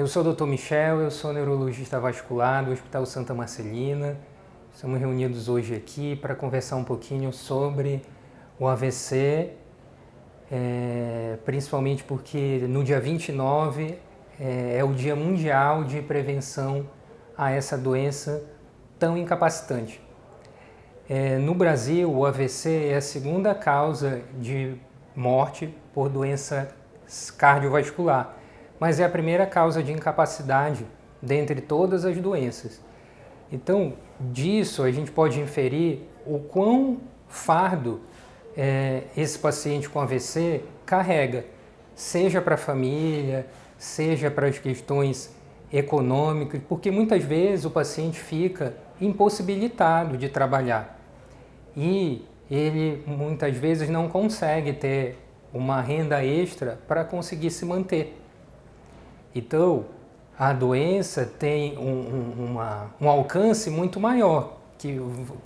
Eu sou o Dr. Michel, eu sou neurologista vascular do Hospital Santa Marcelina. Estamos reunidos hoje aqui para conversar um pouquinho sobre o AVC, principalmente porque no dia 29 é o Dia Mundial de Prevenção a essa doença tão incapacitante. No Brasil, o AVC é a segunda causa de morte por doença cardiovascular, mas é a primeira causa de incapacidade dentre todas as doenças. Então, disso a gente pode inferir o quão fardo esse paciente com AVC carrega, seja para a família, seja para as questões econômicas, porque muitas vezes o paciente fica impossibilitado de trabalhar e ele muitas vezes não consegue ter uma renda extra para conseguir se manter. Então, a doença tem um alcance muito maior,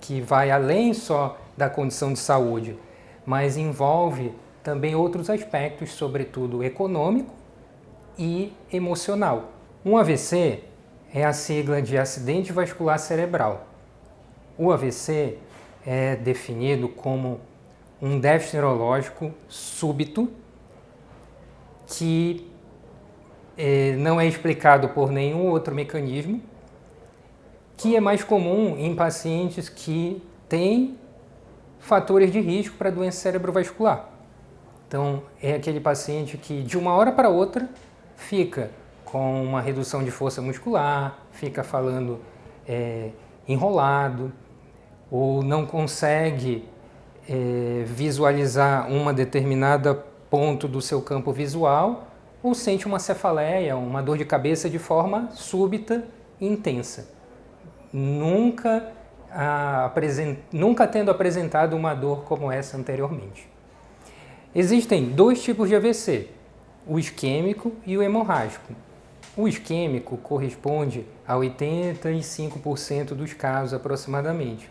que vai além só da condição de saúde, mas envolve também outros aspectos, sobretudo econômico e emocional. Um AVC é a sigla de acidente vascular cerebral. O AVC é definido como um déficit neurológico súbito que não é explicado por nenhum outro mecanismo, que é mais comum em pacientes que têm fatores de risco para doença cerebrovascular. Então, é aquele paciente que de uma hora para outra fica com uma redução de força muscular, fica falando enrolado, ou não consegue visualizar uma determinada ponto do seu campo visual, ou sente uma cefaleia, uma dor de cabeça de forma súbita e intensa. Nunca tendo apresentado uma dor como essa anteriormente. Existem dois tipos de AVC, o isquêmico e o hemorrágico. O isquêmico corresponde a 85% dos casos aproximadamente.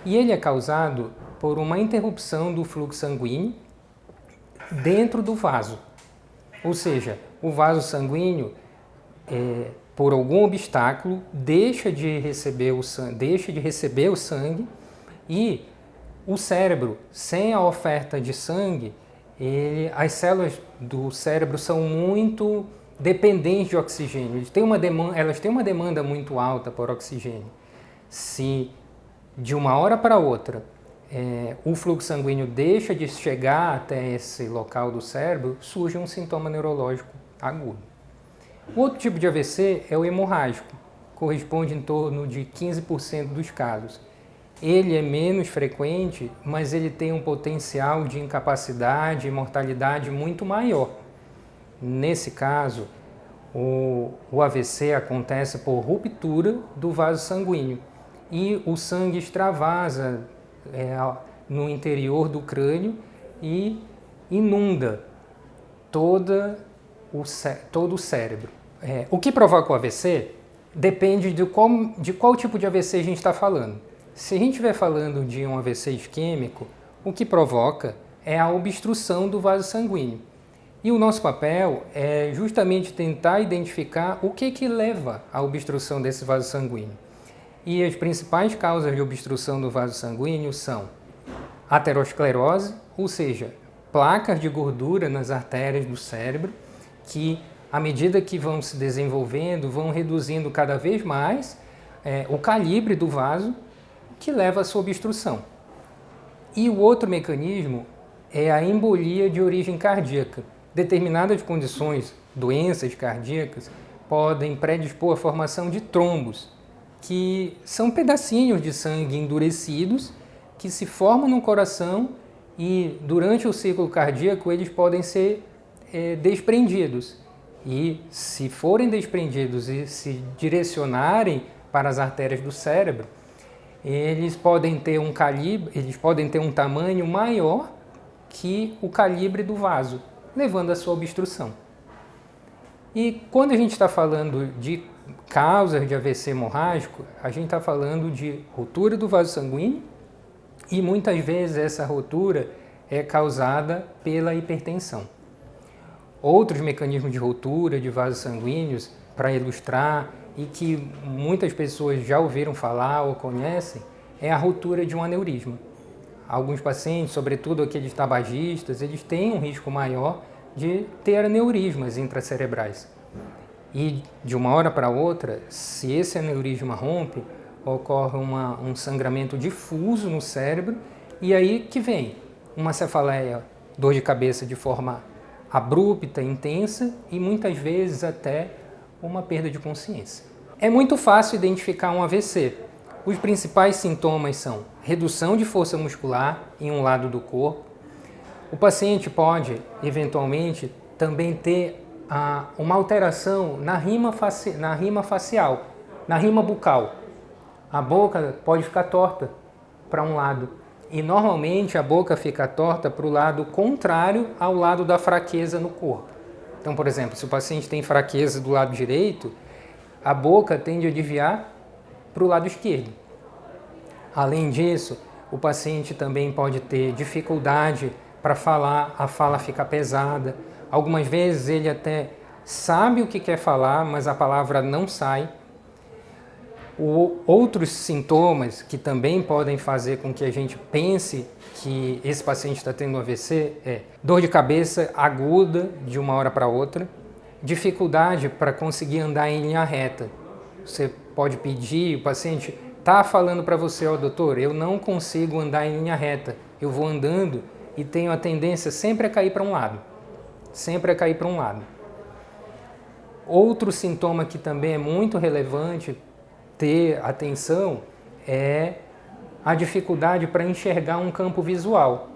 E ele é causado por uma interrupção do fluxo sanguíneo dentro do vaso. Ou seja, o vaso sanguíneo, por algum obstáculo, deixa de receber o sangue e o cérebro, sem a oferta de sangue, as células do cérebro são muito dependentes de oxigênio. Elas têm uma demanda muito alta por oxigênio. Se de uma hora para outra o fluxo sanguíneo deixa de chegar até esse local do cérebro, surge um sintoma neurológico agudo. O outro tipo de AVC é o hemorrágico, corresponde em torno de 15% dos casos. Ele é menos frequente, mas ele tem um potencial de incapacidade e mortalidade muito maior. Nesse caso, o AVC acontece por ruptura do vaso sanguíneo e o sangue extravasa no interior do crânio e inunda todo o cérebro. O que provoca o AVC depende de qual tipo de AVC a gente está falando. Se a gente estiver falando de um AVC isquêmico, o que provoca é a obstrução do vaso sanguíneo. E o nosso papel é justamente tentar identificar o que leva à obstrução desse vaso sanguíneo. E as principais causas de obstrução do vaso sanguíneo são aterosclerose, ou seja, placas de gordura nas artérias do cérebro, que à medida que vão se desenvolvendo, vão reduzindo cada vez mais o calibre do vaso, que leva à sua obstrução. E o outro mecanismo é a embolia de origem cardíaca. Determinadas condições, doenças cardíacas, podem predispor à formação de trombos, que são pedacinhos de sangue endurecidos que se formam no coração e durante o ciclo cardíaco eles podem ser desprendidos. E se forem desprendidos e se direcionarem para as artérias do cérebro, eles podem ter um tamanho maior que o calibre do vaso, levando à sua obstrução. E quando a gente está falando de causas de AVC hemorrágico, a gente está falando de ruptura do vaso sanguíneo e muitas vezes essa ruptura é causada pela hipertensão. Outros mecanismos de ruptura de vasos sanguíneos para ilustrar e que muitas pessoas já ouviram falar ou conhecem é a ruptura de um aneurisma. Alguns pacientes, sobretudo aqueles tabagistas, eles têm um risco maior de ter aneurismas intracerebrais. E de uma hora para outra, se esse aneurisma rompe, ocorre um sangramento difuso no cérebro e aí que vem uma cefaleia, dor de cabeça de forma abrupta, intensa e muitas vezes até uma perda de consciência. É muito fácil identificar um AVC. Os principais sintomas são redução de força muscular em um lado do corpo. O paciente pode, eventualmente, também ter uma alteração na rima facial, na rima bucal. A boca pode ficar torta para um lado. E normalmente a boca fica torta para o lado contrário ao lado da fraqueza no corpo. Então, por exemplo, se o paciente tem fraqueza do lado direito, a boca tende a desviar para o lado esquerdo. Além disso, o paciente também pode ter dificuldade para falar, a fala fica pesada. Algumas vezes ele até sabe o que quer falar, mas a palavra não sai. Outros sintomas que também podem fazer com que a gente pense que esse paciente está tendo AVC é dor de cabeça aguda de uma hora para outra, dificuldade para conseguir andar em linha reta. Você pode pedir, o paciente está falando para você, doutor, eu não consigo andar em linha reta, eu vou andando e tenho a tendência sempre a cair para um lado, sempre a cair para um lado. Outro sintoma que também é muito relevante ter atenção é a dificuldade para enxergar um campo visual.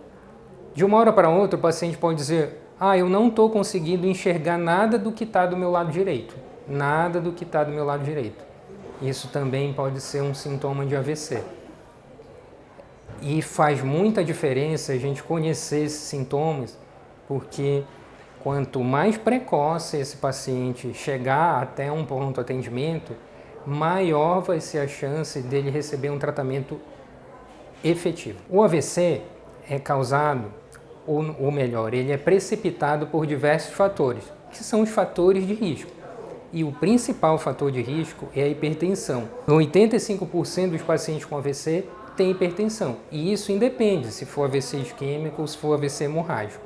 De uma hora para outra, o paciente pode dizer, eu não estou conseguindo enxergar nada do que está do meu lado direito, nada do que está do meu lado direito. Isso também pode ser um sintoma de AVC. E faz muita diferença a gente conhecer esses sintomas, porque quanto mais precoce esse paciente chegar até um pronto atendimento, maior vai ser a chance dele receber um tratamento efetivo. O AVC é causado, ou melhor, ele é precipitado por diversos fatores, que são os fatores de risco. E o principal fator de risco é a hipertensão. 85% dos pacientes com AVC têm hipertensão, e isso independe se for AVC isquêmico ou se for AVC hemorrágico.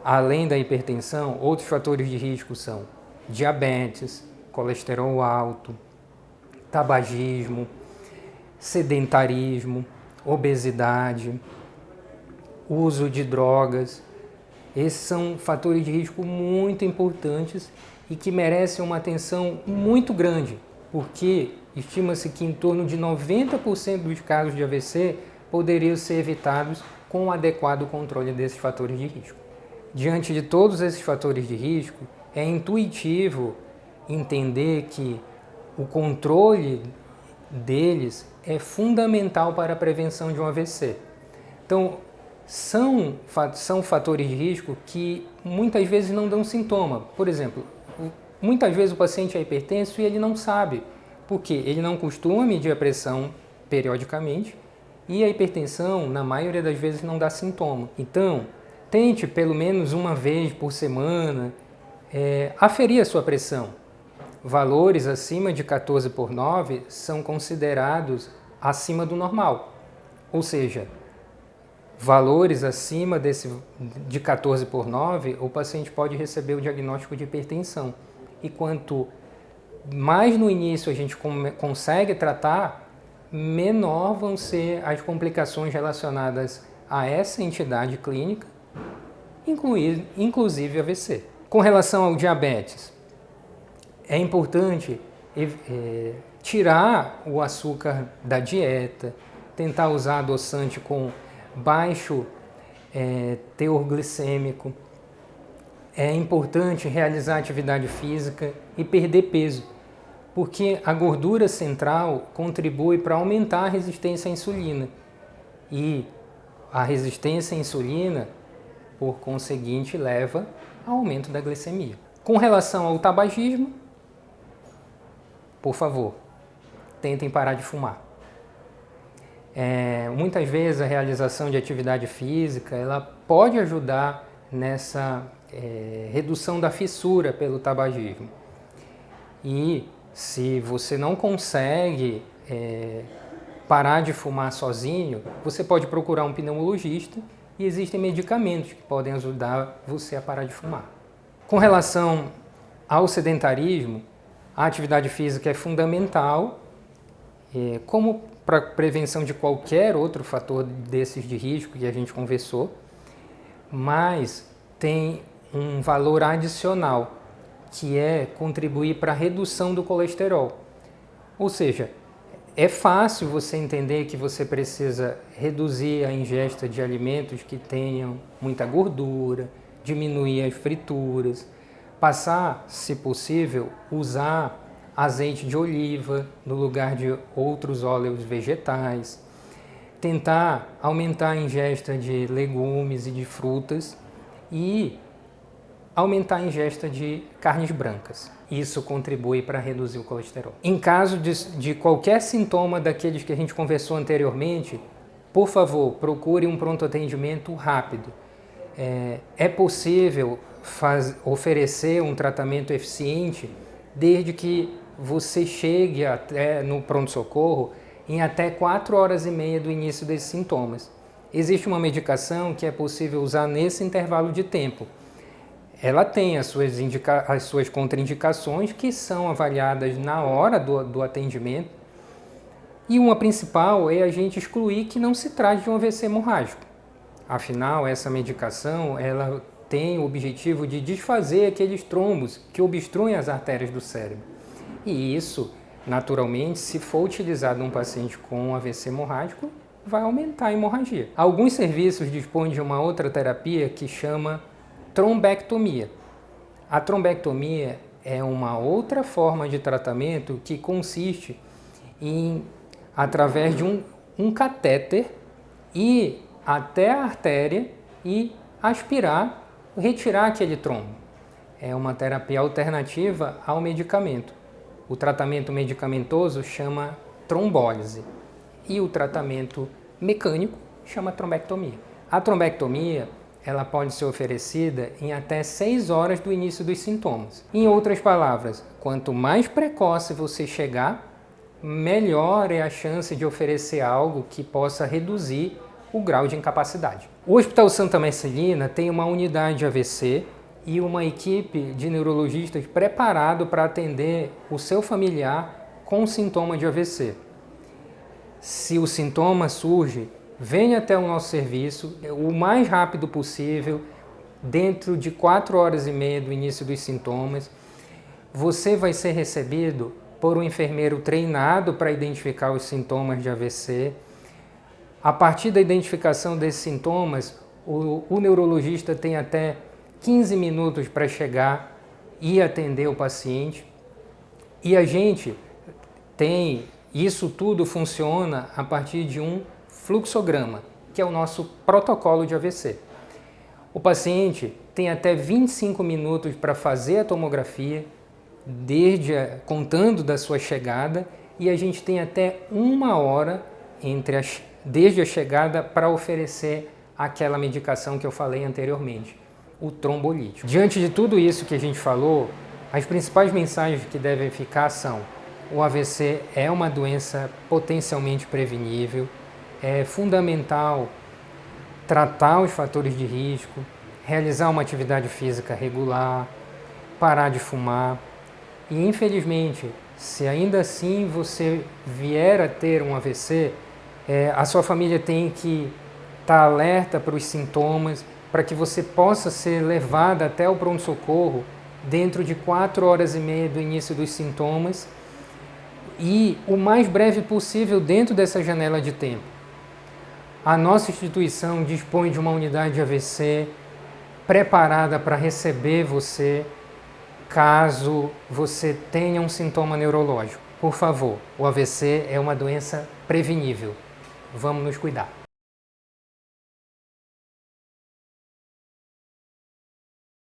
Além da hipertensão, outros fatores de risco são diabetes, colesterol alto, tabagismo, sedentarismo, obesidade, uso de drogas. Esses são fatores de risco muito importantes e que merecem uma atenção muito grande, porque estima-se que em torno de 90% dos casos de AVC poderiam ser evitados com um adequado controle desses fatores de risco. Diante de todos esses fatores de risco, é intuitivo entender que o controle deles é fundamental para a prevenção de um AVC. Então, são fatores de risco que muitas vezes não dão sintoma. Por exemplo, muitas vezes o paciente é hipertenso e ele não sabe, porque ele não costuma medir a pressão periodicamente e a hipertensão, na maioria das vezes, não dá sintoma. Então, tente pelo menos uma vez por semana aferir a sua pressão. Valores acima de 14/9 são considerados acima do normal, ou seja, valores acima de 14/9, o paciente pode receber o diagnóstico de hipertensão. E quanto mais no início a gente consegue tratar, menor vão ser as complicações relacionadas a essa entidade clínica, inclusive AVC. Com relação ao diabetes, é importante tirar o açúcar da dieta, tentar usar adoçante com baixo teor glicêmico. É importante realizar atividade física e perder peso, porque a gordura central contribui para aumentar a resistência à insulina. E a resistência à insulina, por conseguinte, leva ao aumento da glicemia. Com relação ao tabagismo, por favor, tentem parar de fumar. Muitas vezes a realização de atividade física ela pode ajudar nessa redução da fissura pelo tabagismo. E se você não consegue parar de fumar sozinho, você pode procurar um pneumologista e existem medicamentos que podem ajudar você a parar de fumar. Com relação ao sedentarismo, a atividade física é fundamental, como para prevenção de qualquer outro fator desses de risco que a gente conversou, mas tem um valor adicional, que é contribuir para a redução do colesterol. Ou seja, é fácil você entender que você precisa reduzir a ingesta de alimentos que tenham muita gordura, diminuir as frituras, passar, se possível, usar azeite de oliva no lugar de outros óleos vegetais, tentar aumentar a ingesta de legumes e de frutas e aumentar a ingesta de carnes brancas. Isso contribui para reduzir o colesterol. Em caso de qualquer sintoma daqueles que a gente conversou anteriormente, por favor, procure um pronto atendimento rápido. É possível oferecer um tratamento eficiente desde que você chegue até no pronto-socorro em até 4 horas e meia do início desses sintomas. Existe uma medicação que é possível usar nesse intervalo de tempo. Ela tem as suas contraindicações, que são avaliadas na hora do atendimento. E uma principal é a gente excluir que não se trate de um AVC hemorrágico. Afinal, essa medicação ela tem o objetivo de desfazer aqueles trombos que obstruem as artérias do cérebro. E isso, naturalmente, se for utilizado num paciente com AVC hemorrágico, vai aumentar a hemorragia. Alguns serviços dispõem de uma outra terapia que chama trombectomia. A trombectomia é uma outra forma de tratamento que consiste em, através de um catéter, ir até a artéria e aspirar, retirar aquele trombo. É uma terapia alternativa ao medicamento. O tratamento medicamentoso chama trombólise e o tratamento mecânico chama trombectomia. A trombectomia ela pode ser oferecida em até 6 horas do início dos sintomas. Em outras palavras, quanto mais precoce você chegar, melhor é a chance de oferecer algo que possa reduzir o grau de incapacidade. O Hospital Santa Marcelina tem uma unidade de AVC e uma equipe de neurologistas preparado para atender o seu familiar com sintoma de AVC. Se o sintoma surge, venha até o nosso serviço o mais rápido possível, dentro de 4 horas e meia do início dos sintomas. Você vai ser recebido por um enfermeiro treinado para identificar os sintomas de AVC. A partir da identificação desses sintomas, o neurologista tem até 15 minutos para chegar e atender o paciente. E a gente tem, isso tudo funciona a partir de um fluxograma, que é o nosso protocolo de AVC. O paciente tem até 25 minutos para fazer a tomografia, contando da sua chegada, e a gente tem até 1 hora desde a chegada para oferecer aquela medicação que eu falei anteriormente, o trombolítico. Diante de tudo isso que a gente falou, as principais mensagens que devem ficar são: o AVC é uma doença potencialmente prevenível, é fundamental tratar os fatores de risco, realizar uma atividade física regular, parar de fumar. E infelizmente, se ainda assim você vier a ter um AVC, a sua família tem que estar alerta para os sintomas, para que você possa ser levada até o pronto-socorro dentro de 4 horas e meia do início dos sintomas e o mais breve possível dentro dessa janela de tempo. A nossa instituição dispõe de uma unidade de AVC preparada para receber você caso você tenha um sintoma neurológico. Por favor, o AVC é uma doença prevenível. Vamos nos cuidar.